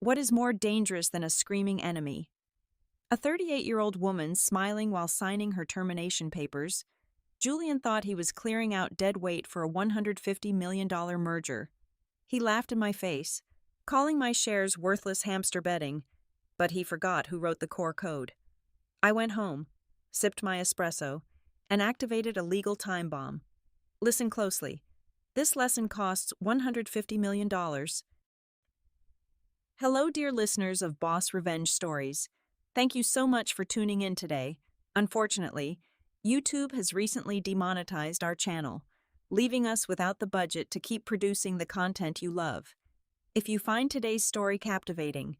What is more dangerous than a screaming enemy? A 38-year-old woman smiling while signing her termination papers, Julian thought he was clearing out dead weight for a $150 million merger. He laughed in my face, calling my shares worthless hamster bedding, but he forgot who wrote the core code. I went home, sipped my espresso, and activated a legal time bomb. Listen closely. This lesson costs $150 million. Hello, dear listeners of Boss Revenge Stories. Thank you so much for tuning in today. Unfortunately, YouTube has recently demonetized our channel, leaving us without the budget to keep producing the content you love. If you find today's story captivating,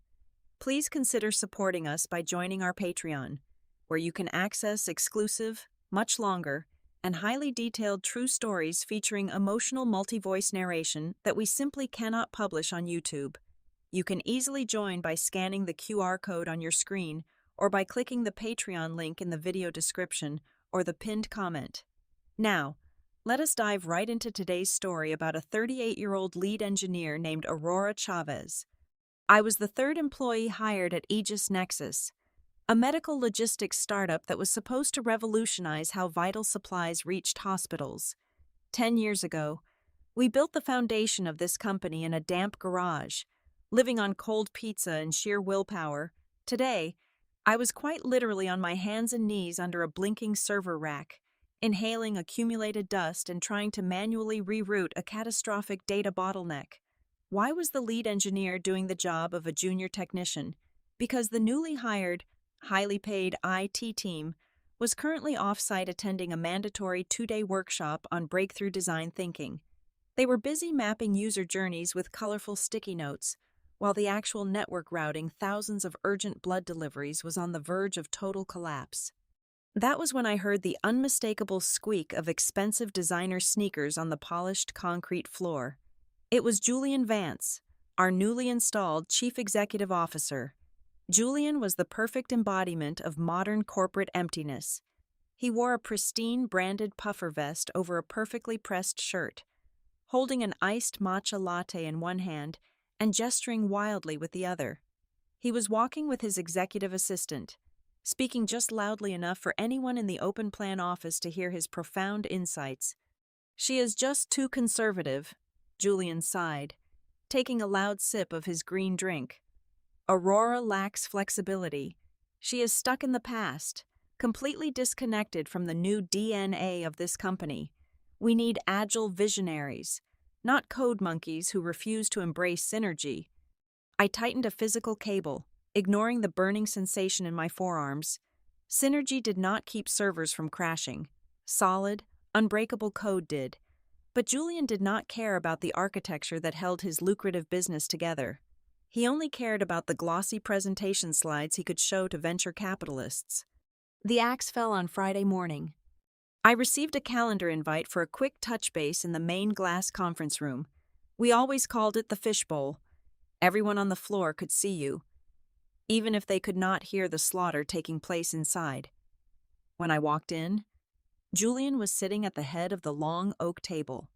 please consider supporting us by joining our Patreon, where you can access exclusive, much longer, and highly detailed true stories featuring emotional multi-voice narration that we simply cannot publish on YouTube. You can easily join by scanning the QR code on your screen or by clicking the Patreon link in the video description or the pinned comment. Now, let us dive right into today's story about a 38-year-old lead engineer named Aurora Chavez. I was the third employee hired at Aegis Nexus, a medical logistics startup that was supposed to revolutionize how vital supplies reached hospitals. 10 years ago, we built the foundation of this company in a damp garage, living on cold pizza and sheer willpower. Today, I was quite literally on my hands and knees under a blinking server rack, inhaling accumulated dust and trying to manually reroute a catastrophic data bottleneck. Why was the lead engineer doing the job of a junior technician? Because the newly hired, highly paid IT team was currently off-site attending a mandatory 2-day workshop on breakthrough design thinking. They were busy mapping user journeys with colorful sticky notes, while the actual network routing thousands of urgent blood deliveries was on the verge of total collapse. That was when I heard the unmistakable squeak of expensive designer sneakers on the polished concrete floor. It was Julian Vance, our newly installed Chief Executive Officer. Julian was the perfect embodiment of modern corporate emptiness. He wore a pristine branded puffer vest over a perfectly pressed shirt, holding an iced matcha latte in one hand and gesturing wildly with the other. He was walking with his executive assistant, speaking just loudly enough for anyone in the open plan office to hear his profound insights. "She is just too conservative," Julian sighed, taking a loud sip of his green drink. "Aurora lacks flexibility. She is stuck in the past, completely disconnected from the new DNA of this company. We need agile visionaries, not code monkeys who refuse to embrace synergy." I tightened a physical cable, ignoring the burning sensation in my forearms. Synergy did not keep servers from crashing. Solid, unbreakable code did. But Julian did not care about the architecture that held his lucrative business together. He only cared about the glossy presentation slides he could show to venture capitalists. The axe fell on Friday morning. I received a calendar invite for a quick touch base in the main glass conference room. We always called it the fishbowl. Everyone on the floor could see you, even if they could not hear the slaughter taking place inside. When I walked in, Julian was sitting at the head of the long oak table.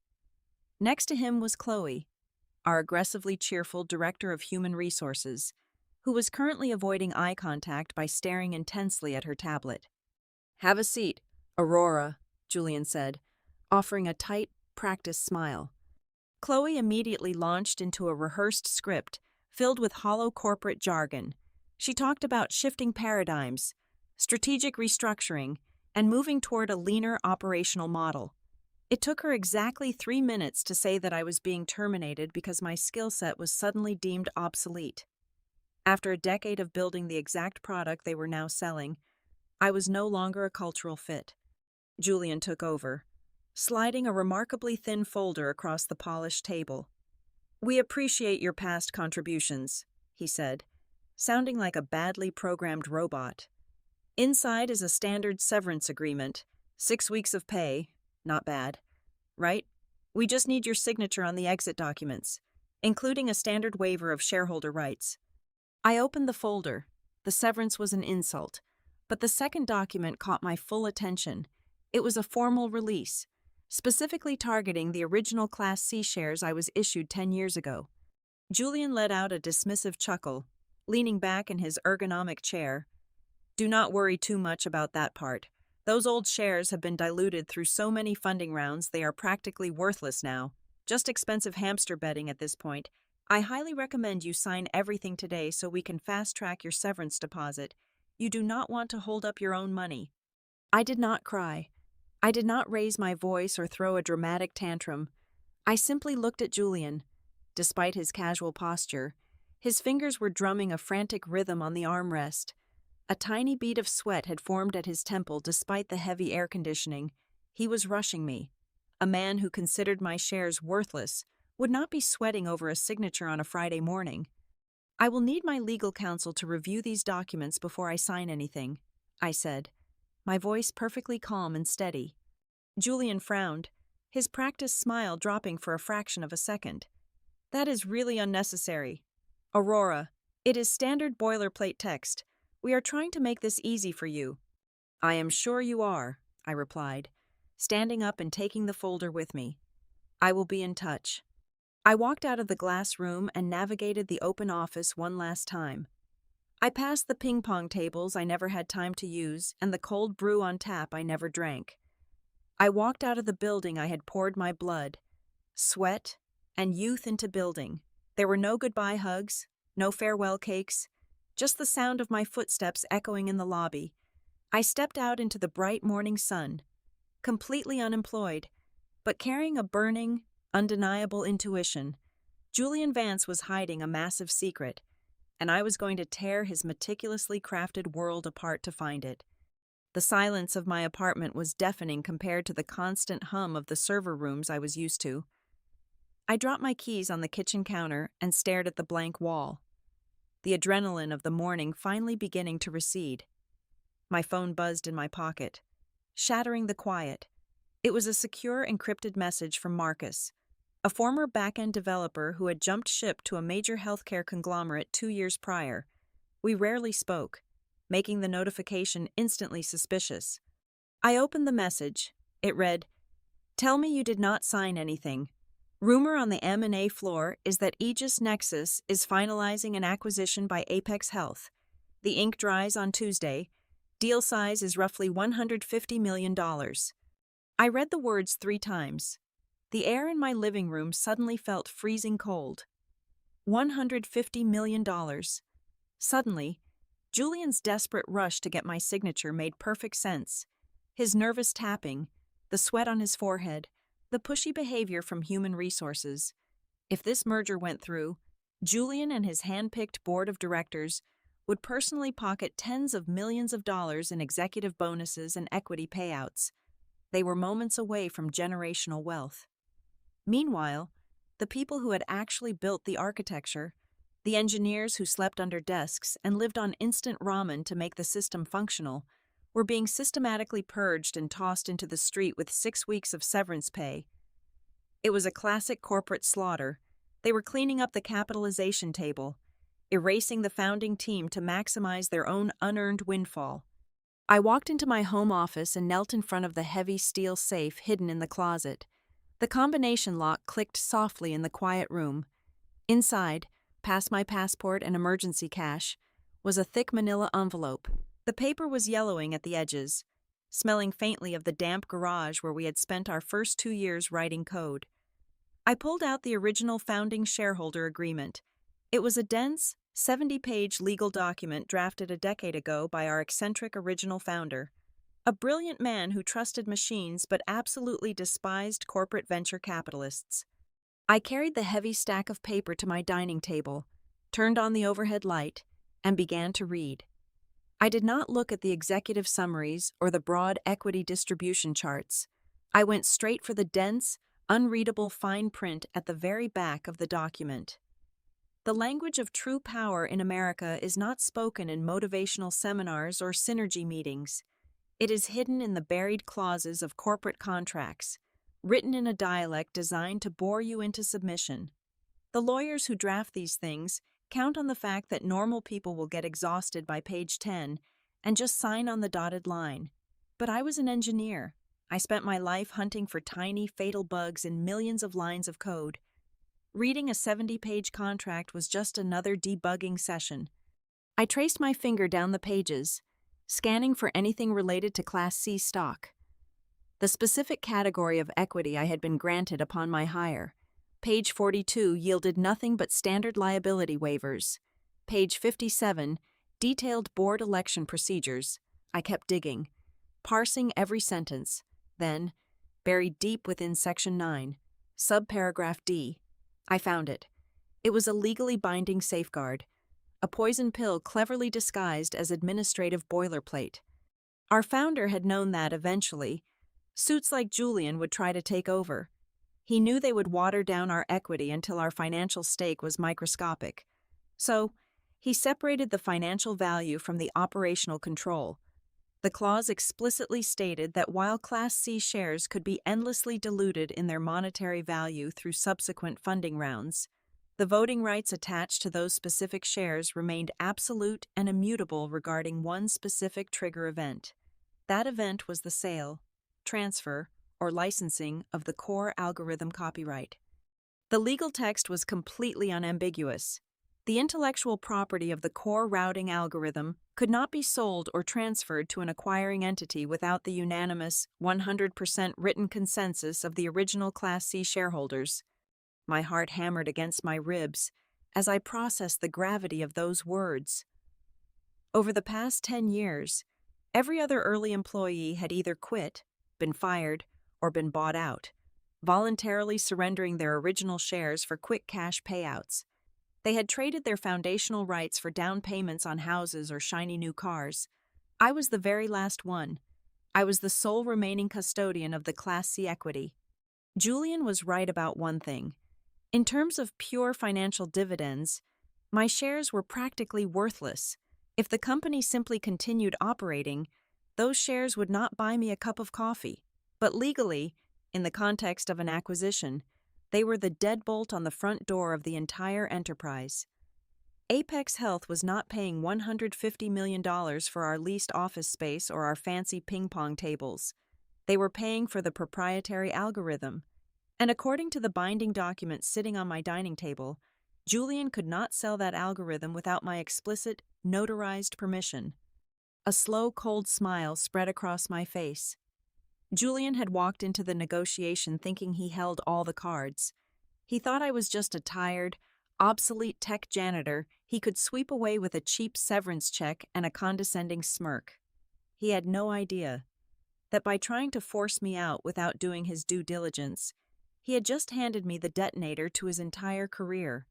Next to him was Chloe, our aggressively cheerful Director of Human Resources, who was currently avoiding eye contact by staring intensely at her tablet. "Have a seat, Aurora," Julian said, offering a tight, practiced smile. Chloe immediately launched into a rehearsed script filled with hollow corporate jargon. She talked about shifting paradigms, strategic restructuring, and moving toward a leaner operational model. It took her exactly 3 minutes to say that I was being terminated because my skill set was suddenly deemed obsolete. After a decade of building the exact product they were now selling, I was no longer a cultural fit. Julian took over, sliding a remarkably thin folder across the polished table. "We appreciate your past contributions," he said, sounding like a badly programmed robot. "Inside is a standard severance agreement, 6 weeks of pay, not bad, right? We just need your signature on the exit documents, including a standard waiver of shareholder rights." I opened the folder. The severance was an insult, but the second document caught my full attention. It was a formal release, specifically targeting the original Class C shares I was issued 10 years ago. Julian let out a dismissive chuckle, leaning back in his ergonomic chair. Do not worry too much about that part. Those old shares have been diluted through so many funding rounds they are practically worthless now. Just expensive hamster betting at this point. I highly recommend you sign everything today so we can fast-track your severance deposit. You do not want to hold up your own money. I did not cry. I did not raise my voice or throw a dramatic tantrum. I simply looked at Julian. Despite his casual posture, his fingers were drumming a frantic rhythm on the armrest. A tiny bead of sweat had formed at his temple despite the heavy air conditioning. He was rushing me. A man who considered my shares worthless would not be sweating over a signature on a Friday morning. I will need my legal counsel to review these documents before I sign anything, I said, my voice perfectly calm and steady. Julian frowned, his practiced smile dropping for a fraction of a second. That is really unnecessary. Aurora, it is standard boilerplate text. We are trying to make this easy for you. I am sure you are, I replied, standing up and taking the folder with me. I will be in touch. I walked out of the glass room and navigated the open office one last time. I passed the ping-pong tables I never had time to use and the cold brew on tap I never drank. I walked out of the building I had poured my blood, sweat, and youth into building. There were no goodbye hugs, no farewell cakes, just the sound of my footsteps echoing in the lobby. I stepped out into the bright morning sun, completely unemployed, but carrying a burning, undeniable intuition. Julian Vance was hiding a massive secret, and I was going to tear his meticulously crafted world apart to find it. The silence of my apartment was deafening compared to the constant hum of the server rooms I was used to. I dropped my keys on the kitchen counter and stared at the blank wall, the adrenaline of the morning finally beginning to recede. My phone buzzed in my pocket, shattering the quiet. It was a secure, encrypted message from Marcus, a former back-end developer who had jumped ship to a major healthcare conglomerate 2 years prior. We rarely spoke, making the notification instantly suspicious. I opened the message. It read, "Tell me you did not sign anything. Rumor on the M&A floor is that Aegis Nexus is finalizing an acquisition by Apex Health. The ink dries on Tuesday. Deal size is roughly $150 million. I read the words 3 times. The air in my living room suddenly felt freezing cold. $150 million. Suddenly, Julian's desperate rush to get my signature made perfect sense. His nervous tapping, the sweat on his forehead, the pushy behavior from human resources. If this merger went through, Julian and his hand-picked board of directors would personally pocket tens of millions of dollars in executive bonuses and equity payouts. They were moments away from generational wealth. Meanwhile, the people who had actually built the architecture, the engineers who slept under desks and lived on instant ramen to make the system functional, were being systematically purged and tossed into the street with 6 weeks of severance pay. It was a classic corporate slaughter. They were cleaning up the capitalization table, erasing the founding team to maximize their own unearned windfall. I walked into my home office and knelt in front of the heavy steel safe hidden in the closet. The combination lock clicked softly in the quiet room. Inside, past my passport and emergency cash, was a thick manila envelope. The paper was yellowing at the edges, smelling faintly of the damp garage where we had spent our first 2 years writing code. I pulled out the original founding shareholder agreement. It was a dense, 70-page legal document drafted a decade ago by our eccentric original founder, a brilliant man who trusted machines but absolutely despised corporate venture capitalists. I carried the heavy stack of paper to my dining table, turned on the overhead light, and began to read. I did not look at the executive summaries or the broad equity distribution charts. I went straight for the dense, unreadable fine print at the very back of the document. The language of true power in America is not spoken in motivational seminars or synergy meetings. It is hidden in the buried clauses of corporate contracts, written in a dialect designed to bore you into submission. The lawyers who draft these things count on the fact that normal people will get exhausted by page 10 and just sign on the dotted line. But I was an engineer. I spent my life hunting for tiny, fatal bugs in millions of lines of code. reading a 70-page contract was just another debugging session. I traced my finger down the pages, scanning for anything related to Class C stock. The specific category of equity I had been granted upon my hire. Page 42 yielded nothing but standard liability waivers. Page 57 detailed board election procedures. I kept digging, parsing every sentence. Then, buried deep within Section 9, subparagraph D, I found it. It was a legally binding safeguard, a poison pill cleverly disguised as administrative boilerplate. Our founder had known that eventually, suits like Julian would try to take over. He knew they would water down our equity until our financial stake was microscopic. So, he separated the financial value from the operational control. The clause explicitly stated that while Class C shares could be endlessly diluted in their monetary value through subsequent funding rounds, the voting rights attached to those specific shares remained absolute and immutable regarding one specific trigger event. That event was the sale, transfer, or licensing of the core algorithm copyright. The legal text was completely unambiguous. The intellectual property of the core routing algorithm could not be sold or transferred to an acquiring entity without the unanimous 100% written consensus of the original Class C shareholders. My heart hammered against my ribs as I processed the gravity of those words. Over the past 10 years, every other early employee had either quit, been fired, or been bought out, voluntarily surrendering their original shares for quick cash payouts. They had traded their foundational rights for down payments on houses or shiny new cars. I was the very last one. I was the sole remaining custodian of the Class C equity. Julian was right about one thing. In terms of pure financial dividends, my shares were practically worthless. If the company simply continued operating, those shares would not buy me a cup of coffee. But legally, in the context of an acquisition, they were the deadbolt on the front door of the entire enterprise. Apex Health was not paying $150 million for our leased office space or our fancy ping-pong tables. They were paying for the proprietary algorithm. And according to the binding document sitting on my dining table, Julian could not sell that algorithm without my explicit, notarized permission. A slow, cold smile spread across my face. Julian had walked into the negotiation thinking he held all the cards. He thought I was just a tired, obsolete tech janitor he could sweep away with a cheap severance check and a condescending smirk. He had no idea that by trying to force me out without doing his due diligence, he had just handed me the detonator to his entire career.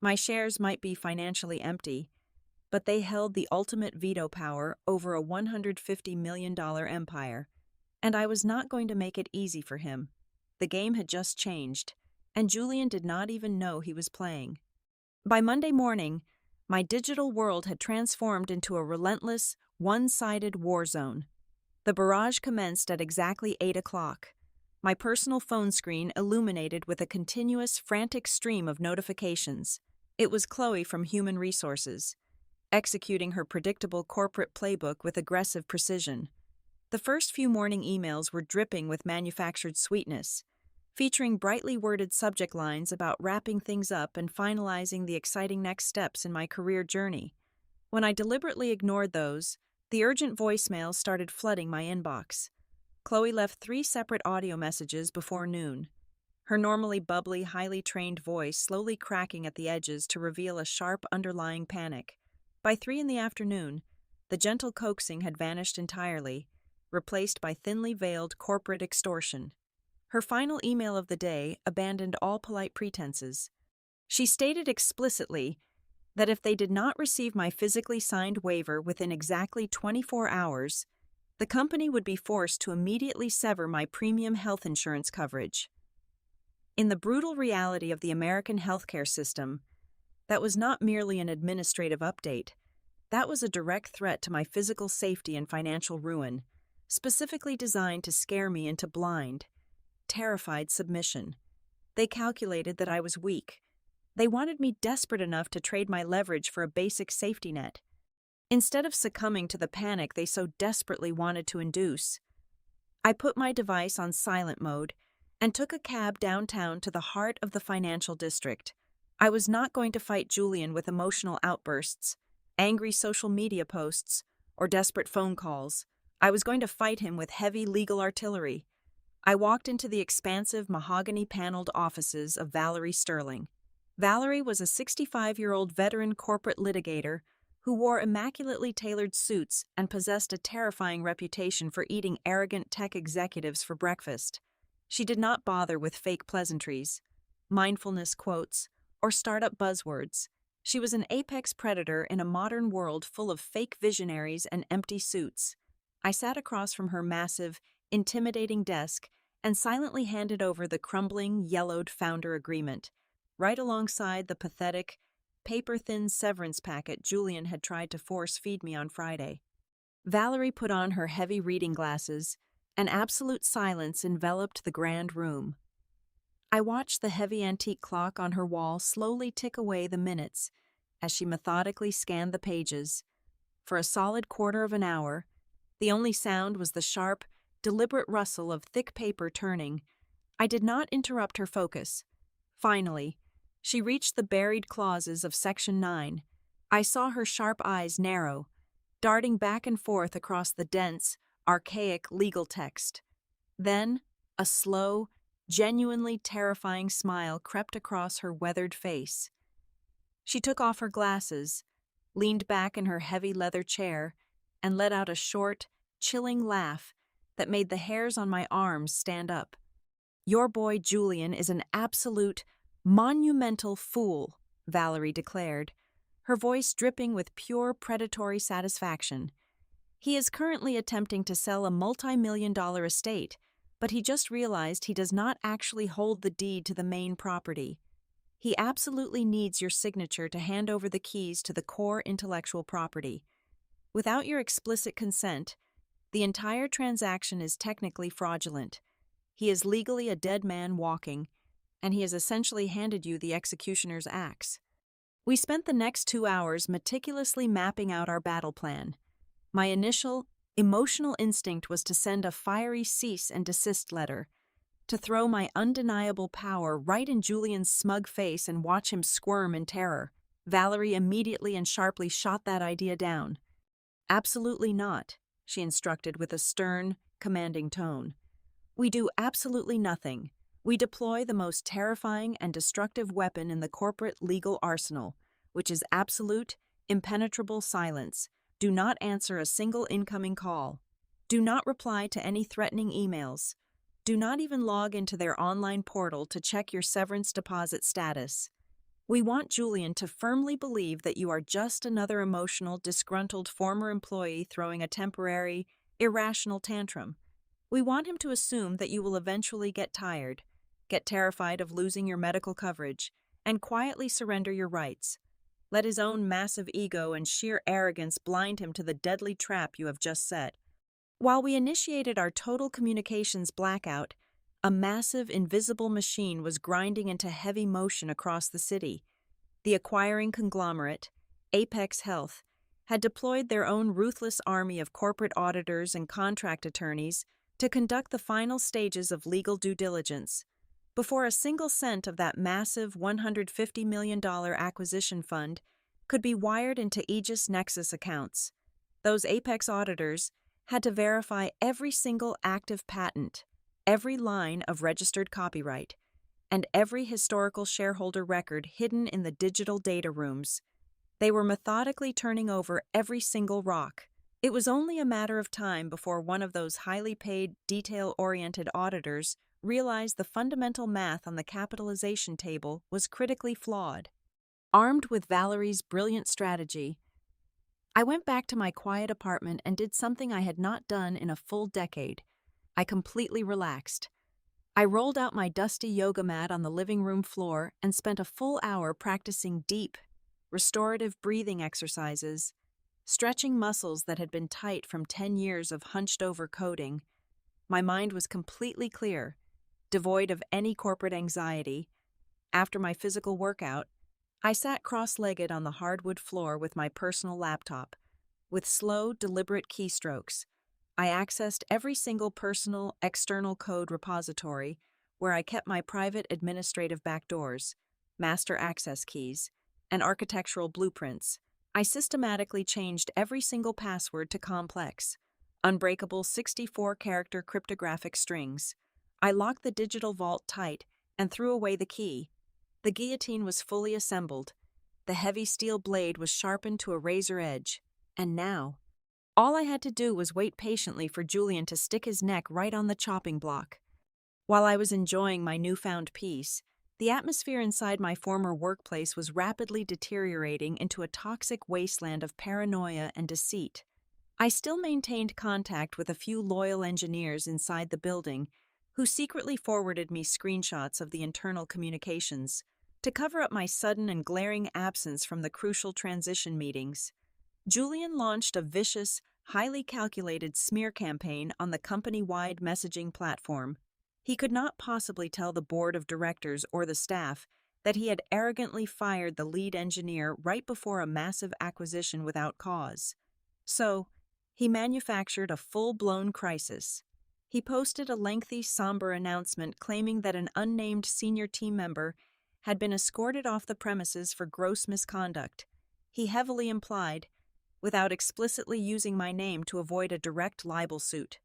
My shares might be financially empty, but they held the ultimate veto power over a $150 million empire. And I was not going to make it easy for him. The game had just changed, and Julian did not even know he was playing. By Monday morning, my digital world had transformed into a relentless, one-sided war zone. The barrage commenced at exactly 8 o'clock. My personal phone screen illuminated with a continuous, frantic stream of notifications. It was Chloe from Human Resources, executing her predictable corporate playbook with aggressive precision. The first few morning emails were dripping with manufactured sweetness, featuring brightly worded subject lines about wrapping things up and finalizing the exciting next steps in my career journey. When I deliberately ignored those, the urgent voicemails started flooding my inbox. Chloe left 3 separate audio messages before noon, her normally bubbly, highly trained voice slowly cracking at the edges to reveal a sharp underlying panic. By 3 in the afternoon, the gentle coaxing had vanished entirely, replaced by thinly veiled corporate extortion. Her final email of the day abandoned all polite pretenses. She stated explicitly that if they did not receive my physically signed waiver within exactly 24 hours, the company would be forced to immediately sever my premium health insurance coverage. In the brutal reality of the American healthcare system, that was not merely an administrative update. That was a direct threat to my physical safety and financial ruin, specifically designed to scare me into blind, terrified submission. They calculated that I was weak. They wanted me desperate enough to trade my leverage for a basic safety net, instead of succumbing to the panic they so desperately wanted to induce. I put my device on silent mode and took a cab downtown to the heart of the financial district. I was not going to fight Julian with emotional outbursts, angry social media posts, or desperate phone calls. I was going to fight him with heavy legal artillery. I walked into the expansive mahogany-paneled offices of Valerie Sterling. Valerie was a 65-year-old veteran corporate litigator who wore immaculately tailored suits and possessed a terrifying reputation for eating arrogant tech executives for breakfast. She did not bother with fake pleasantries, mindfulness quotes, or startup buzzwords. She was an apex predator in a modern world full of fake visionaries and empty suits. I sat across from her massive, intimidating desk and silently handed over the crumbling, yellowed founder agreement, right alongside the pathetic, paper-thin severance packet Julian had tried to force-feed me on Friday. Valerie put on her heavy reading glasses, and absolute silence enveloped the grand room. I watched the heavy antique clock on her wall slowly tick away the minutes as she methodically scanned the pages. For a solid quarter of an hour, the only sound was the sharp, deliberate rustle of thick paper turning. I did not interrupt her focus. Finally, she reached the buried clauses of Section 9. I saw her sharp eyes narrow, darting back and forth across the dense, archaic legal text. Then, a slow, genuinely terrifying smile crept across her weathered face. She took off her glasses, leaned back in her heavy leather chair, and let out a short, chilling laugh that made the hairs on my arms stand up. "Your boy Julian is an absolute, monumental fool," Valerie declared, her voice dripping with pure predatory satisfaction. "He is currently attempting to sell a multi-million-dollar estate, but he just realized he does not actually hold the deed to the main property. He absolutely needs your signature to hand over the keys to the core intellectual property. Without your explicit consent, the entire transaction is technically fraudulent. He is legally a dead man walking, and he has essentially handed you the executioner's axe." We spent the next 2 hours meticulously mapping out our battle plan. My initial, emotional instinct was to send a fiery cease and desist letter, to throw my undeniable power right in Julian's smug face and watch him squirm in terror. Valerie immediately and sharply shot that idea down. "Absolutely not," she instructed with a stern, commanding tone. "We do absolutely nothing. We deploy the most terrifying and destructive weapon in the corporate legal arsenal, which is absolute, impenetrable silence. Do not answer a single incoming call. Do not reply to any threatening emails. Do not even log into their online portal to check your severance deposit status. We want Julian to firmly believe that you are just another emotional, disgruntled former employee throwing a temporary, irrational tantrum. We want him to assume that you will eventually get tired, get terrified of losing your medical coverage, and quietly surrender your rights. Let his own massive ego and sheer arrogance blind him to the deadly trap you have just set." While we initiated our total communications blackout, a massive, invisible machine was grinding into heavy motion across the city. The acquiring conglomerate, Apex Health, had deployed their own ruthless army of corporate auditors and contract attorneys to conduct the final stages of legal due diligence. Before a single cent of that massive $150 million acquisition fund could be wired into Aegis Nexus accounts, those Apex auditors had to verify every single active patent, every line of registered copyright, and every historical shareholder record hidden in the digital data rooms. They were methodically turning over every single rock. It was only a matter of time before one of those highly paid, detail-oriented auditors realized the fundamental math on the capitalization table was critically flawed. Armed with Valerie's brilliant strategy, I went back to my quiet apartment and did something I had not done in a full decade. I completely relaxed. I rolled out my dusty yoga mat on the living room floor and spent a full hour practicing deep, restorative breathing exercises, stretching muscles that had been tight from 10 years of hunched-over coding. My mind was completely clear, devoid of any corporate anxiety. After my physical workout, I sat cross-legged on the hardwood floor with my personal laptop. With slow, deliberate keystrokes, I accessed every single personal, external code repository where I kept my private administrative backdoors, master access keys, and architectural blueprints. I systematically changed every single password to complex, unbreakable 64-character cryptographic strings. I locked the digital vault tight and threw away the key. The guillotine was fully assembled. The heavy steel blade was sharpened to a razor edge. And now, all I had to do was wait patiently for Julian to stick his neck right on the chopping block. While I was enjoying my newfound peace, the atmosphere inside my former workplace was rapidly deteriorating into a toxic wasteland of paranoia and deceit. I still maintained contact with a few loyal engineers inside the building who secretly forwarded me screenshots of the internal communications to cover up my sudden and glaring absence from the crucial transition meetings. Julian launched a vicious, highly calculated smear campaign on the company-wide messaging platform. He could not possibly tell the board of directors or the staff that he had arrogantly fired the lead engineer right before a massive acquisition without cause. So, he manufactured a full-blown crisis. He posted a lengthy, somber announcement claiming that an unnamed senior team member had been escorted off the premises for gross misconduct. He heavily implied, without explicitly using my name to avoid a direct libel suit,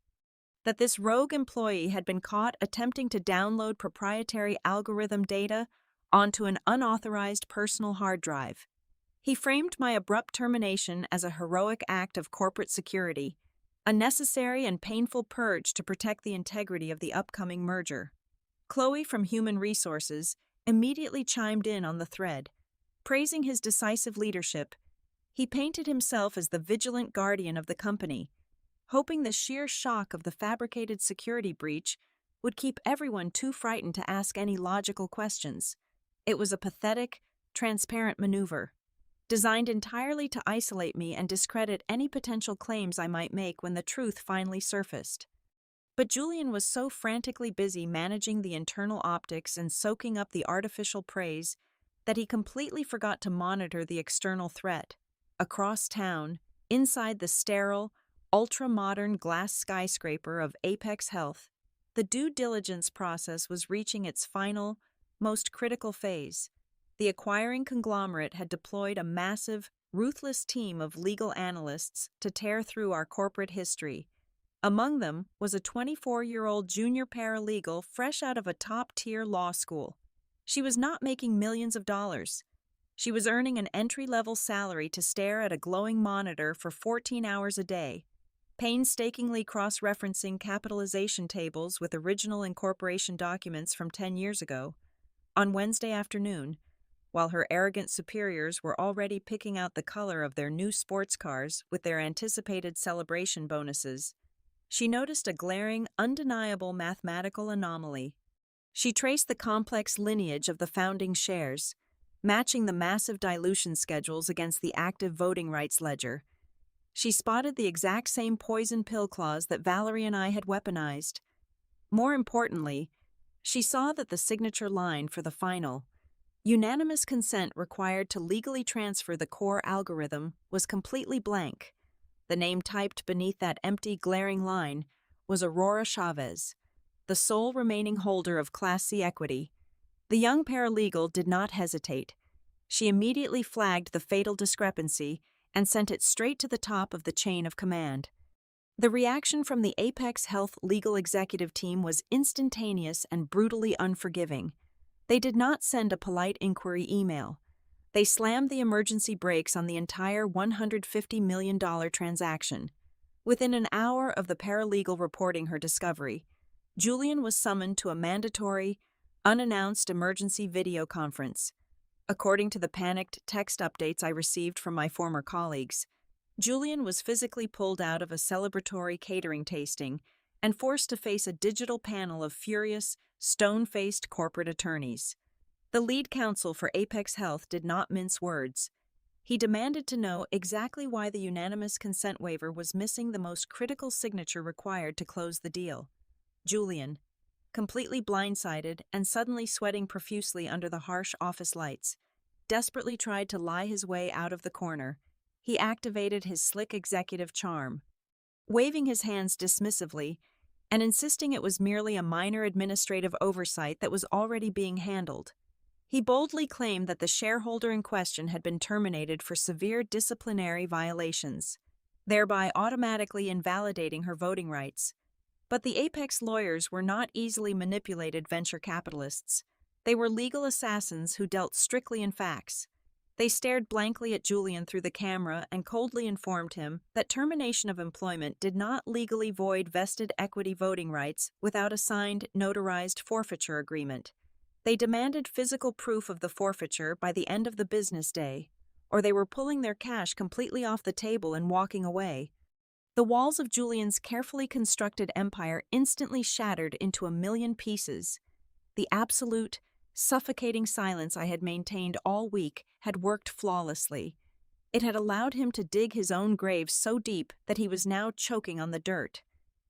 that this rogue employee had been caught attempting to download proprietary algorithm data onto an unauthorized personal hard drive. He framed my abrupt termination as a heroic act of corporate security, a necessary and painful purge to protect the integrity of the upcoming merger. Chloe from Human Resources immediately chimed in on the thread. Praising his decisive leadership, he painted himself as the vigilant guardian of the company, hoping the sheer shock of the fabricated security breach would keep everyone too frightened to ask any logical questions. It was a pathetic, transparent maneuver, designed entirely to isolate me and discredit any potential claims I might make when the truth finally surfaced. But Julian was so frantically busy managing the internal optics and soaking up the artificial praise that he completely forgot to monitor the external threat. Across town, inside the sterile, ultra-modern glass skyscraper of Apex Health, the due diligence process was reaching its final, most critical phase. The acquiring conglomerate had deployed a massive, ruthless team of legal analysts to tear through our corporate history. Among them was a 24-year-old junior paralegal fresh out of a top-tier law school. She was not making millions of dollars. She was earning an entry-level salary to stare at a glowing monitor for 14 hours a day, painstakingly cross-referencing capitalization tables with original incorporation documents from 10 years ago. On Wednesday afternoon, while her arrogant superiors were already picking out the color of their new sports cars with their anticipated celebration bonuses, she noticed a glaring, undeniable mathematical anomaly. She traced the complex lineage of the founding shares, matching the massive dilution schedules against the active voting rights ledger. She spotted the exact same poison pill clause that Valerie and I had weaponized. More importantly, she saw that the signature line for the final, unanimous consent required to legally transfer the core algorithm was completely blank. The name typed beneath that empty, glaring line was Aurora Chavez, the sole remaining holder of Class C equity. The young paralegal did not hesitate. She immediately flagged the fatal discrepancy and sent it straight to the top of the chain of command. The reaction from the Apex Health legal executive team was instantaneous and brutally unforgiving. They did not send a polite inquiry email. They slammed the emergency brakes on the entire $150 million transaction. Within an hour of the paralegal reporting her discovery, Julian was summoned to a mandatory, unannounced emergency video conference. According to the panicked text updates I received from my former colleagues, Julian was physically pulled out of a celebratory catering tasting and forced to face a digital panel of furious, stone-faced corporate attorneys. The lead counsel for Apex Health did not mince words. He demanded to know exactly why the unanimous consent waiver was missing the most critical signature required to close the deal. Julian, completely blindsided and suddenly sweating profusely under the harsh office lights, desperately tried to lie his way out of the corner. He activated his slick executive charm. Waving his hands dismissively, and insisting it was merely a minor administrative oversight that was already being handled. He boldly claimed that the shareholder in question had been terminated for severe disciplinary violations, thereby automatically invalidating her voting rights. But the Apex lawyers were not easily manipulated venture capitalists. They were legal assassins who dealt strictly in facts. They stared blankly at Julian through the camera and coldly informed him that termination of employment did not legally void vested equity voting rights without a signed, notarized forfeiture agreement. They demanded physical proof of the forfeiture by the end of the business day, or they were pulling their cash completely off the table and walking away. The walls of Julian's carefully constructed empire instantly shattered into a million pieces. The absolute, suffocating silence I had maintained all week had worked flawlessly. It had allowed him to dig his own grave so deep that he was now choking on the dirt.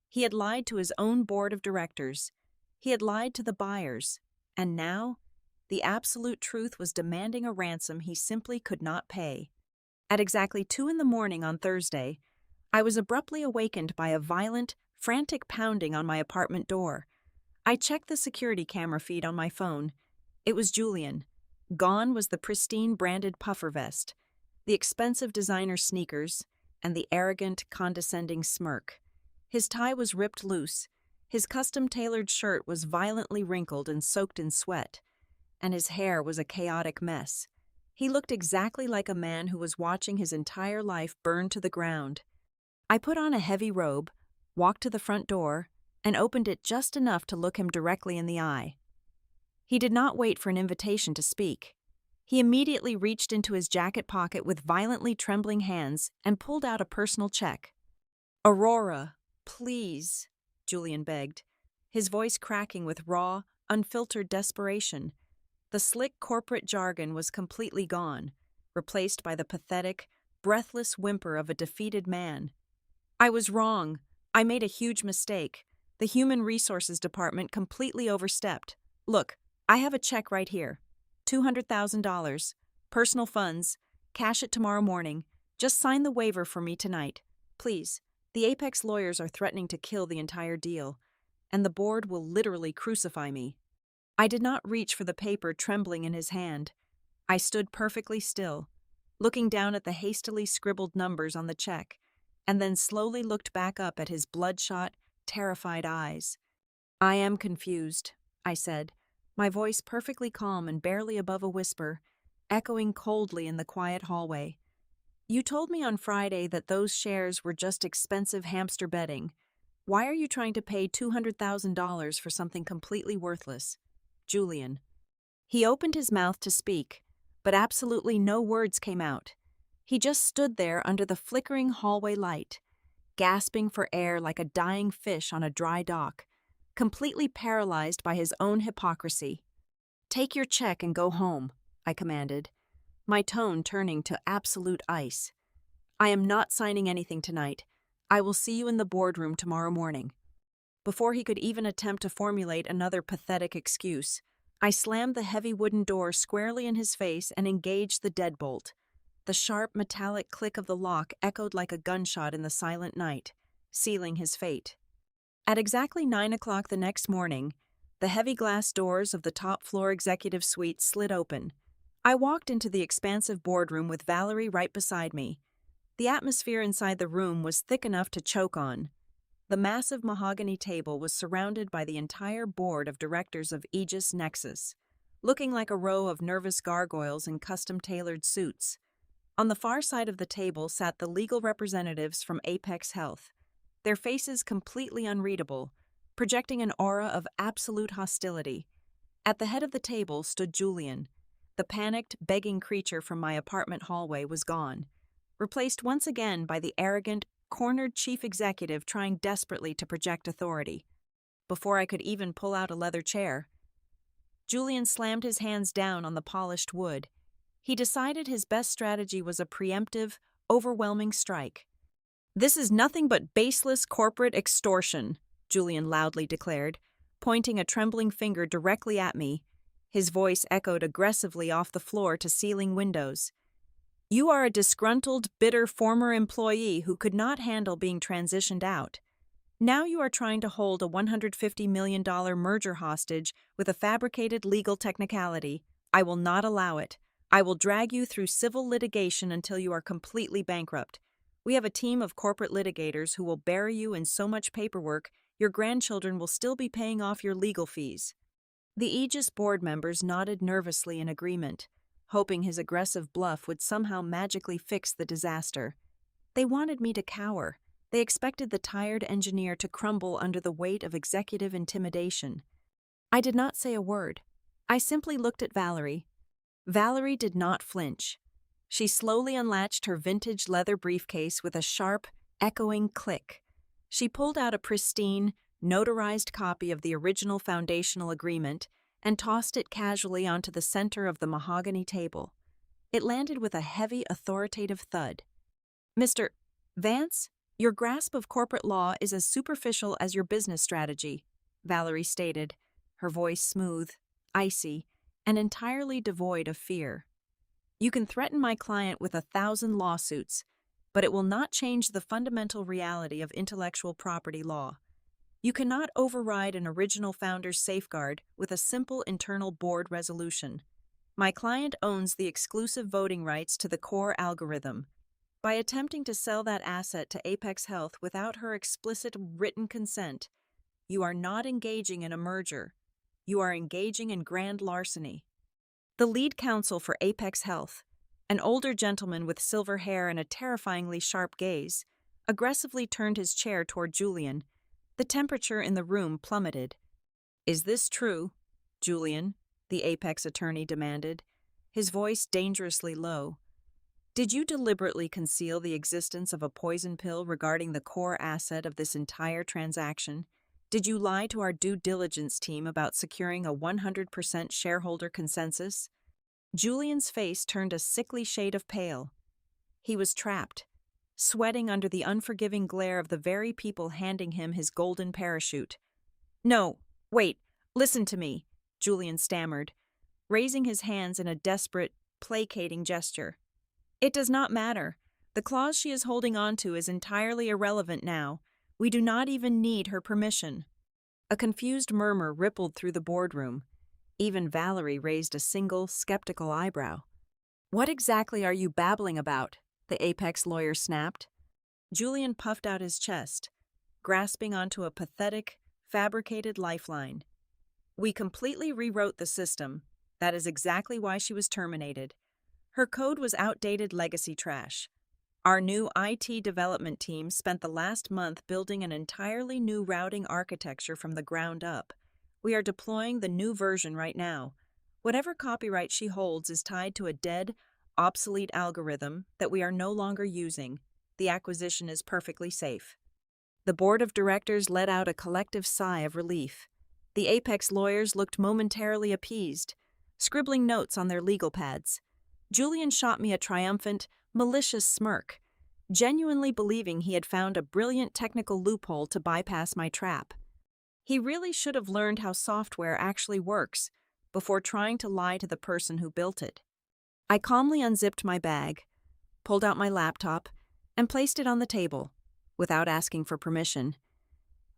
He had lied to his own board of directors. He had lied to the buyers. And now, the absolute truth was demanding a ransom he simply could not pay. At exactly 2 a.m. on Thursday, I was abruptly awakened by a violent, frantic pounding on my apartment door. I checked the security camera feed on my phone. It was Julian. Gone was the pristine branded puffer vest, the expensive designer sneakers, and the arrogant, condescending smirk. His tie was ripped loose. His custom-tailored shirt was violently wrinkled and soaked in sweat, and his hair was a chaotic mess. He looked exactly like a man who was watching his entire life burn to the ground. I put on a heavy robe, walked to the front door, and opened it just enough to look him directly in the eye. He did not wait for an invitation to speak. He immediately reached into his jacket pocket with violently trembling hands and pulled out a personal check. "Aurora, please," Julian begged, his voice cracking with raw, unfiltered desperation. The slick corporate jargon was completely gone, replaced by the pathetic, breathless whimper of a defeated man. "I was wrong. I made a huge mistake. The Human Resources Department completely overstepped. Look, I have a check right here. $200,000. Personal funds. Cash it tomorrow morning. Just sign the waiver for me tonight. Please. The Apex lawyers are threatening to kill the entire deal, and the board will literally crucify me." I did not reach for the paper trembling in his hand. I stood perfectly still, looking down at the hastily scribbled numbers on the check, and then slowly looked back up at his bloodshot, terrified eyes. "I am confused," I said, my voice perfectly calm and barely above a whisper, echoing coldly in the quiet hallway. "You told me on Friday that those shares were just expensive hamster bedding. Why are you trying to pay $200,000 for something completely worthless?" Julian. He opened his mouth to speak, but absolutely no words came out. He just stood there under the flickering hallway light, gasping for air like a dying fish on a dry dock, completely paralyzed by his own hypocrisy. "Take your check and go home," I commanded, my tone turning to absolute ice. "I am not signing anything tonight. I will see you in the boardroom tomorrow morning." Before he could even attempt to formulate another pathetic excuse, I slammed the heavy wooden door squarely in his face and engaged the deadbolt. The sharp, metallic click of the lock echoed like a gunshot in the silent night, sealing his fate. At exactly 9 o'clock the next morning, the heavy glass doors of the top-floor executive suite slid open. I walked into the expansive boardroom with Valerie right beside me. The atmosphere inside the room was thick enough to choke on. The massive mahogany table was surrounded by the entire board of directors of Aegis Nexus, looking like a row of nervous gargoyles in custom-tailored suits. On the far side of the table sat the legal representatives from Apex Health, their faces completely unreadable, projecting an aura of absolute hostility. At the head of the table stood Julian. The panicked, begging creature from my apartment hallway was gone, replaced once again by the arrogant, cornered chief executive trying desperately to project authority. Before I could even pull out a leather chair, Julian slammed his hands down on the polished wood. He decided his best strategy was a preemptive, overwhelming strike. "This is nothing but baseless corporate extortion," Julian loudly declared, pointing a trembling finger directly at me. His voice echoed aggressively off the floor to ceiling windows. "You are a disgruntled, bitter former employee who could not handle being transitioned out. Now you are trying to hold a $150 million merger hostage with a fabricated legal technicality. I will not allow it. I will drag you through civil litigation until you are completely bankrupt. We have a team of corporate litigators who will bury you in so much paperwork, your grandchildren will still be paying off your legal fees. The Aegis board members nodded nervously in agreement, hoping his aggressive bluff would somehow magically fix the disaster. They wanted me to cower. They expected the tired engineer to crumble under the weight of executive intimidation. I did not say a word. I simply looked at Valerie. Valerie did not flinch. She slowly unlatched her vintage leather briefcase with a sharp, echoing click. She pulled out a pristine, notarized copy of the original foundational agreement and tossed it casually onto the center of the mahogany table. It landed with a heavy, authoritative thud. Mr. Vance, your grasp of corporate law is as superficial as your business strategy, Valerie stated, her voice smooth, icy, and entirely devoid of fear. You can threaten my client with 1,000 lawsuits, but it will not change the fundamental reality of intellectual property law. You cannot override an original founder's safeguard with a simple internal board resolution. My client owns the exclusive voting rights to the core algorithm. By attempting to sell that asset to Apex Health without her explicit written consent, you are not engaging in a merger. You are engaging in grand larceny. The lead counsel for Apex Health, an older gentleman with silver hair and a terrifyingly sharp gaze, aggressively turned his chair toward Julian. The temperature in the room plummeted. "Is this true, Julian?" the Apex attorney demanded, his voice dangerously low. "Did you deliberately conceal the existence of a poison pill regarding the core asset of this entire transaction? Did you lie to our due diligence team about securing a 100% shareholder consensus?" Julian's face turned a sickly shade of pale. He was trapped, sweating under the unforgiving glare of the very people handing him his golden parachute. "No, wait, listen to me," Julian stammered, raising his hands in a desperate, placating gesture. "It does not matter. The clause she is holding on to is entirely irrelevant now. We do not even need her permission." A confused murmur rippled through the boardroom. Even Valerie raised a single, skeptical eyebrow. "What exactly are you babbling about?" the Apex lawyer snapped. Julian puffed out his chest, grasping onto a pathetic, fabricated lifeline. "We completely rewrote the system. That is exactly why she was terminated. Her code was outdated legacy trash. Our new IT development team spent the last month building an entirely new routing architecture from the ground up. We are deploying the new version right now. Whatever copyright she holds is tied to a dead, obsolete algorithm that we are no longer using. The acquisition is perfectly safe." The board of directors let out a collective sigh of relief. The Apex lawyers looked momentarily appeased, scribbling notes on their legal pads. Julian shot me a triumphant, malicious smirk, genuinely believing he had found a brilliant technical loophole to bypass my trap. He really should have learned how software actually works before trying to lie to the person who built it. I calmly unzipped my bag, pulled out my laptop, and placed it on the table, without asking for permission.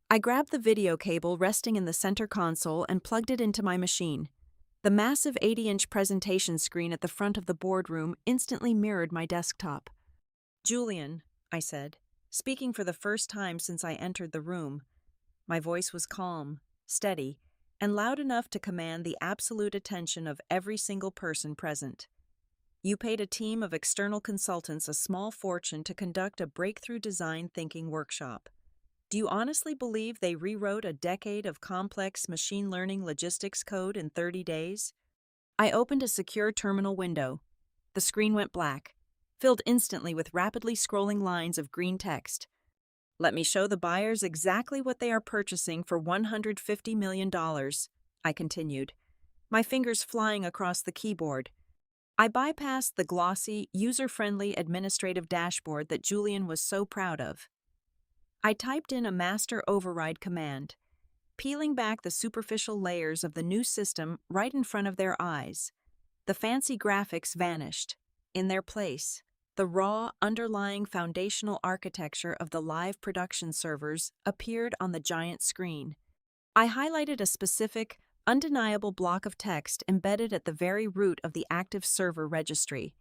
I grabbed the video cable resting in the center console and plugged it into my machine. The massive 80-inch presentation screen at the front of the boardroom instantly mirrored my desktop. "Julian," I said, speaking for the first time since I entered the room. My voice was calm, steady, and loud enough to command the absolute attention of every single person present. "You paid a team of external consultants a small fortune to conduct a breakthrough design thinking workshop. Do you honestly believe they rewrote a decade of complex machine learning logistics code in 30 days? I opened a secure terminal window. The screen went black, filled instantly with rapidly scrolling lines of green text. "Let me show the buyers exactly what they are purchasing for $150 million, I continued, my fingers flying across the keyboard. I bypassed the glossy, user-friendly administrative dashboard that Julian was so proud of. I typed in a master override command, peeling back the superficial layers of the new system right in front of their eyes. The fancy graphics vanished. In their place, The raw, underlying foundational architecture of the live production servers appeared on the giant screen. I highlighted a specific, undeniable block of text embedded at the very root of the active server registry.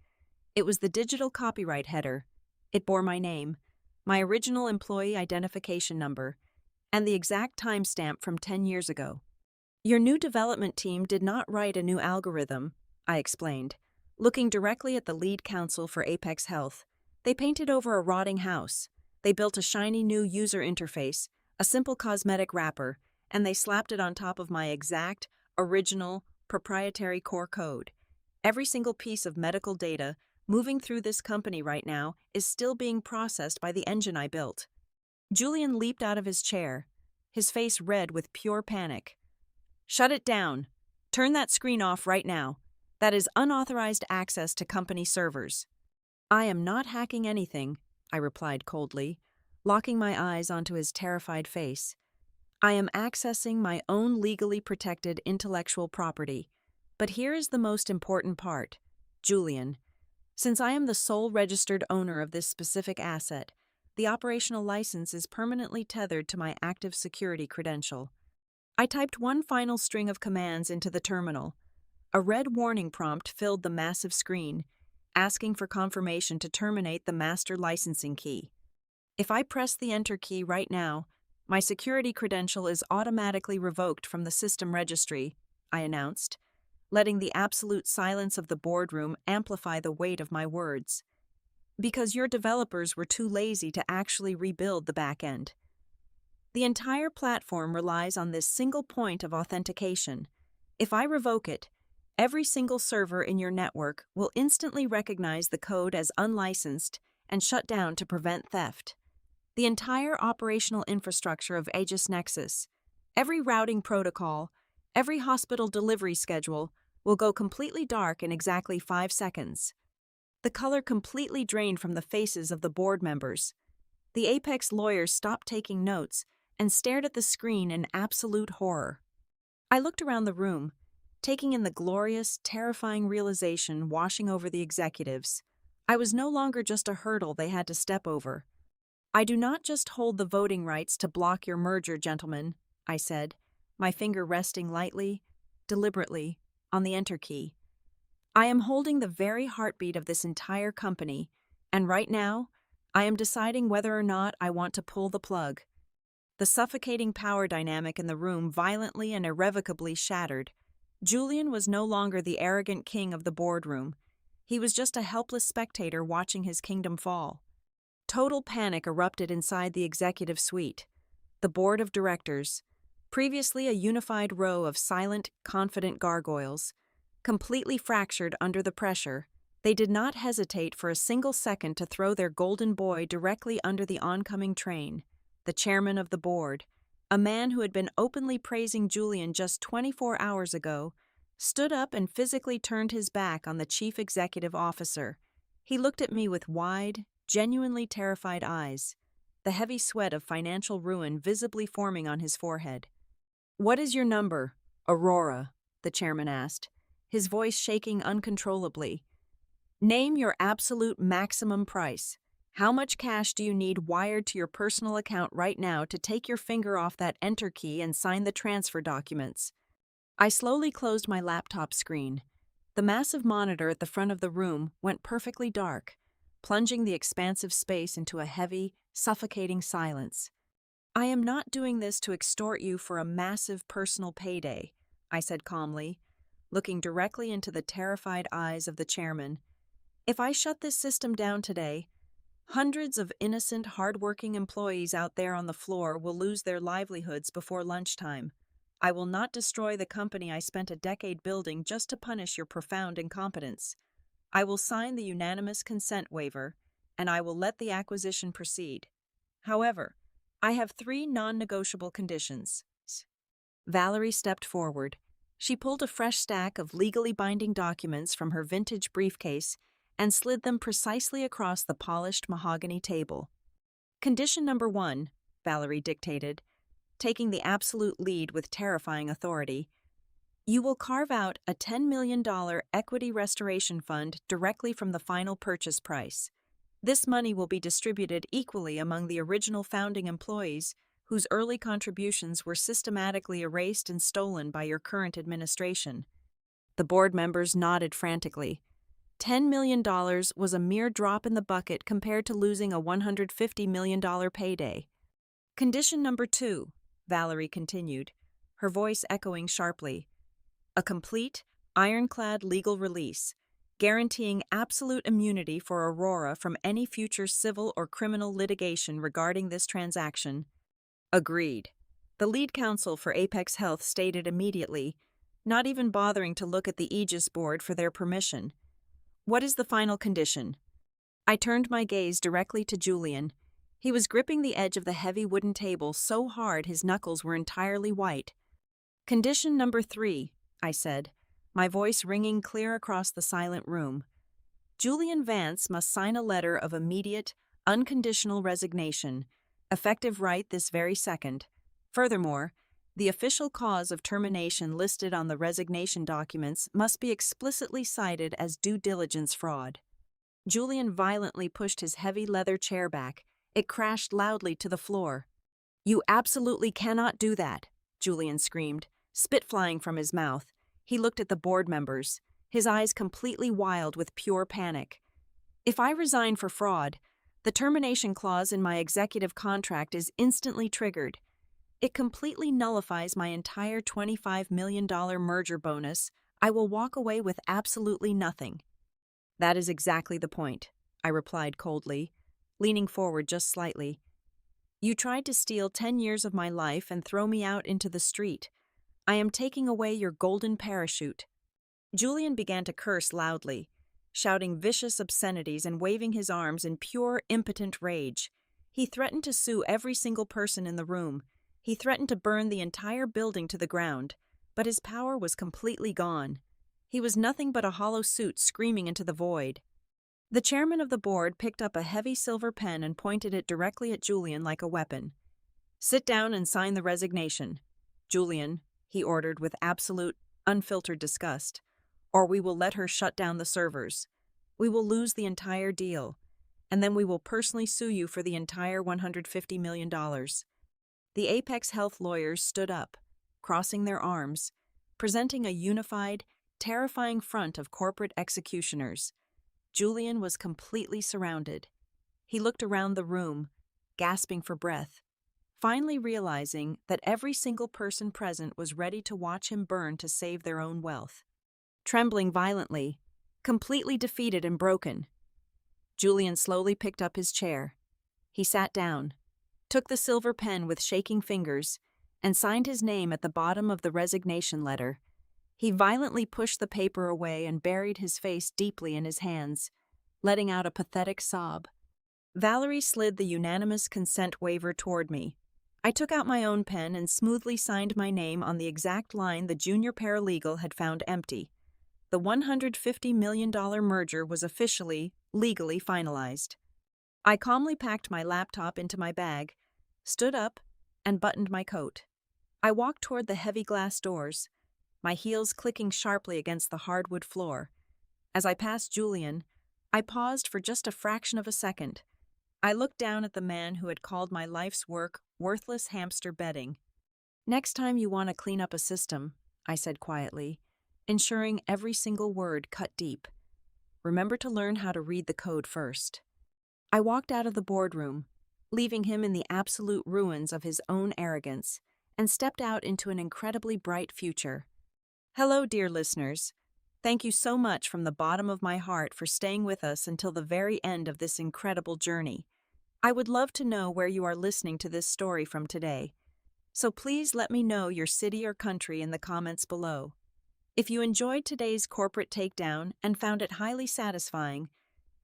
It was the digital copyright header. It bore my name, my original employee identification number, and the exact timestamp from 10 years ago. Your new development team did not write a new algorithm, I explained, looking directly at the lead counsel for Apex Health. They painted over a rotting house. They built a shiny new user interface, a simple cosmetic wrapper, and they slapped it on top of my exact, original, proprietary core code. Every single piece of medical data moving through this company right now is still being processed by the engine I built. Julian leaped out of his chair, his face red with pure panic. Shut it down. Turn that screen off right now. That is unauthorized access to company servers. I am not hacking anything, I replied coldly, locking my eyes onto his terrified face. I am accessing my own legally protected intellectual property. But here is the most important part. Julian, since I am the sole registered owner of this specific asset, the operational license is permanently tethered to my active security credential. I typed one final string of commands into the terminal. A red warning prompt filled the massive screen, asking for confirmation to terminate the master licensing key. If I press the Enter key right now, my security credential is automatically revoked from the system registry, I announced, letting the absolute silence of the boardroom amplify the weight of my words. Because your developers were too lazy to actually rebuild the backend. The entire platform relies on this single point of authentication. If I revoke it, every single server in your network will instantly recognize the code as unlicensed and shut down to prevent theft. The entire operational infrastructure of Aegis Nexus, every routing protocol, every hospital delivery schedule will go completely dark in exactly 5 seconds. The color completely drained from the faces of the board members. The Apex lawyers stopped taking notes and stared at the screen in absolute horror. I looked around the room, taking in the glorious, terrifying realization washing over the executives. I was no longer just a hurdle they had to step over. I do not just hold the voting rights to block your merger, gentlemen, I said, my finger resting lightly, deliberately, on the Enter key. I am holding the very heartbeat of this entire company, and right now, I am deciding whether or not I want to pull the plug. The suffocating power dynamic in the room violently and irrevocably shattered. Julian was no longer the arrogant king of the boardroom. He was just a helpless spectator watching his kingdom fall. Total panic erupted inside the executive suite. The board of directors, previously a unified row of silent, confident gargoyles, completely fractured under the pressure. They did not hesitate for a single second to throw their golden boy directly under the oncoming train. The chairman of the board, a man who had been openly praising Julian just 24 hours ago, stood up and physically turned his back on the chief executive officer. He looked at me with wide, genuinely terrified eyes, the heavy sweat of financial ruin visibly forming on his forehead. "What is your number, Aurora?" the chairman asked, his voice shaking uncontrollably. "Name your absolute maximum price. How much cash do you need wired to your personal account right now to take your finger off that Enter key and sign the transfer documents?" I slowly closed my laptop screen. The massive monitor at the front of the room went perfectly dark, plunging the expansive space into a heavy, suffocating silence. "I am not doing this to extort you for a massive personal payday," I said calmly, looking directly into the terrified eyes of the chairman. "If I shut this system down today, hundreds of innocent, hard-working employees out there on the floor will lose their livelihoods before lunchtime. I will not destroy the company I spent a decade building just to punish your profound incompetence. I will sign the unanimous consent waiver, and I will let the acquisition proceed. However, I have 3 non-negotiable conditions." Valerie stepped forward. She pulled a fresh stack of legally binding documents from her vintage briefcase and slid them precisely across the polished mahogany table. "Condition number 1, Valerie dictated, taking the absolute lead with terrifying authority. "You will carve out a $10 million equity restoration fund directly from the final purchase price. This money will be distributed equally among the original founding employees whose early contributions were systematically erased and stolen by your current administration. The board members nodded frantically. $10 million was a mere drop in the bucket compared to losing a $150 million payday. Condition number 2, Valerie continued, her voice echoing sharply. A complete, ironclad legal release, guaranteeing absolute immunity for Aurora from any future civil or criminal litigation regarding this transaction. Agreed. The lead counsel for Apex Health stated immediately, not even bothering to look at the Aegis board for their permission. What is the final condition? I turned my gaze directly to Julian. He was gripping the edge of the heavy wooden table so hard his knuckles were entirely white. Condition number 3, I said, my voice ringing clear across the silent room. Julian Vance must sign a letter of immediate, unconditional resignation, effective right this very second. Furthermore, the official cause of termination listed on the resignation documents must be explicitly cited as due diligence fraud. Julian violently pushed his heavy leather chair back. It crashed loudly to the floor. You absolutely cannot do that, Julian screamed, spit flying from his mouth. He looked at the board members, his eyes completely wild with pure panic. If I resign for fraud, the termination clause in my executive contract is instantly triggered. It completely nullifies my entire $25 million merger bonus. I will walk away with absolutely nothing. That is exactly the point, I replied coldly, leaning forward just slightly. You tried to steal 10 years of my life and throw me out into the street. I am taking away your golden parachute. Julian began to curse loudly, shouting vicious obscenities and waving his arms in pure, impotent rage. He threatened to sue every single person in the room. He threatened to burn the entire building to the ground, but his power was completely gone. He was nothing but a hollow suit screaming into the void. The chairman of the board picked up a heavy silver pen and pointed it directly at Julian like a weapon. Sit down and sign the resignation, Julian, he ordered with absolute, unfiltered disgust, or we will let her shut down the servers. We will lose the entire deal, and then we will personally sue you for the entire $150 million. The Apex Health lawyers stood up, crossing their arms, presenting a unified, terrifying front of corporate executioners. Julian was completely surrounded. He looked around the room, gasping for breath, finally realizing that every single person present was ready to watch him burn to save their own wealth. Trembling violently, completely defeated and broken, Julian slowly picked up his chair. He sat down, took the silver pen with shaking fingers, and signed his name at the bottom of the resignation letter. He violently pushed the paper away and buried his face deeply in his hands, letting out a pathetic sob. Valerie slid the unanimous consent waiver toward me. I took out my own pen and smoothly signed my name on the exact line the junior paralegal had found empty. The $150 million merger was officially, legally finalized. I calmly packed my laptop into my bag, stood up, and buttoned my coat. I walked toward the heavy glass doors, my heels clicking sharply against the hardwood floor. As I passed Julian, I paused for just a fraction of a second. I looked down at the man who had called my life's work worthless hamster bedding. Next time you want to clean up a system, I said quietly, ensuring every single word cut deep, remember to learn how to read the code first. I walked out of the boardroom, leaving him in the absolute ruins of his own arrogance, and stepped out into an incredibly bright future. Hello, dear listeners. Thank you so much from the bottom of my heart for staying with us until the very end of this incredible journey. I would love to know where you are listening to this story from today, so please let me know your city or country in the comments below. If you enjoyed today's corporate takedown and found it highly satisfying,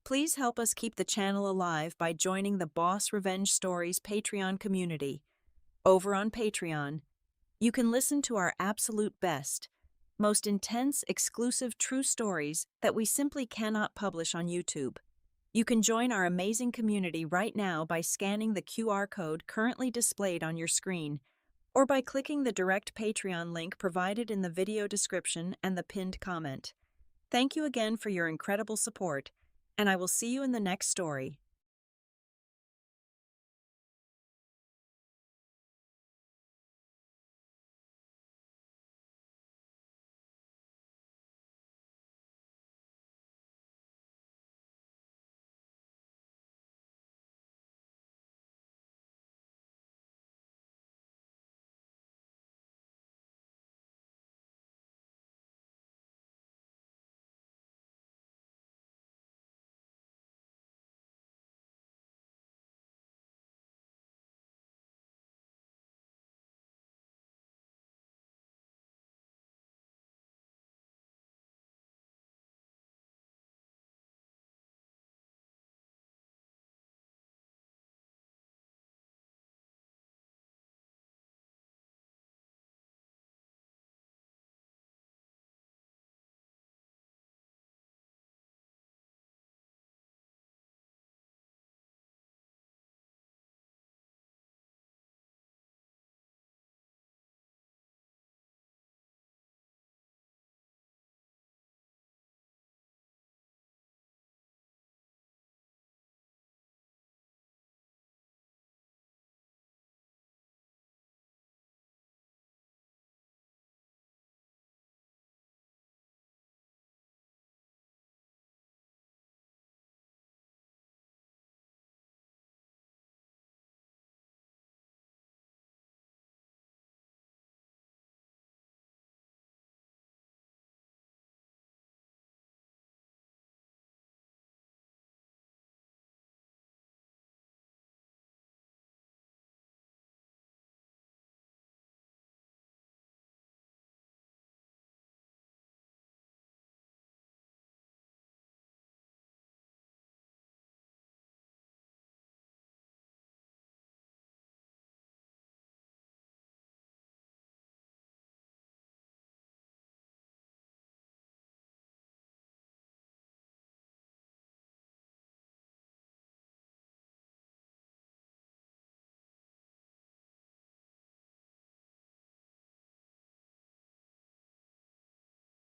please help us keep the channel alive by joining the Boss Revenge Stories Patreon community. Over on Patreon, you can listen to our absolute best, most intense, exclusive true stories that we simply cannot publish on YouTube. You can join our amazing community right now by scanning the QR code currently displayed on your screen, or by clicking the direct Patreon link provided in the video description and the pinned comment. Thank you again for your incredible support, and I will see you in the next story.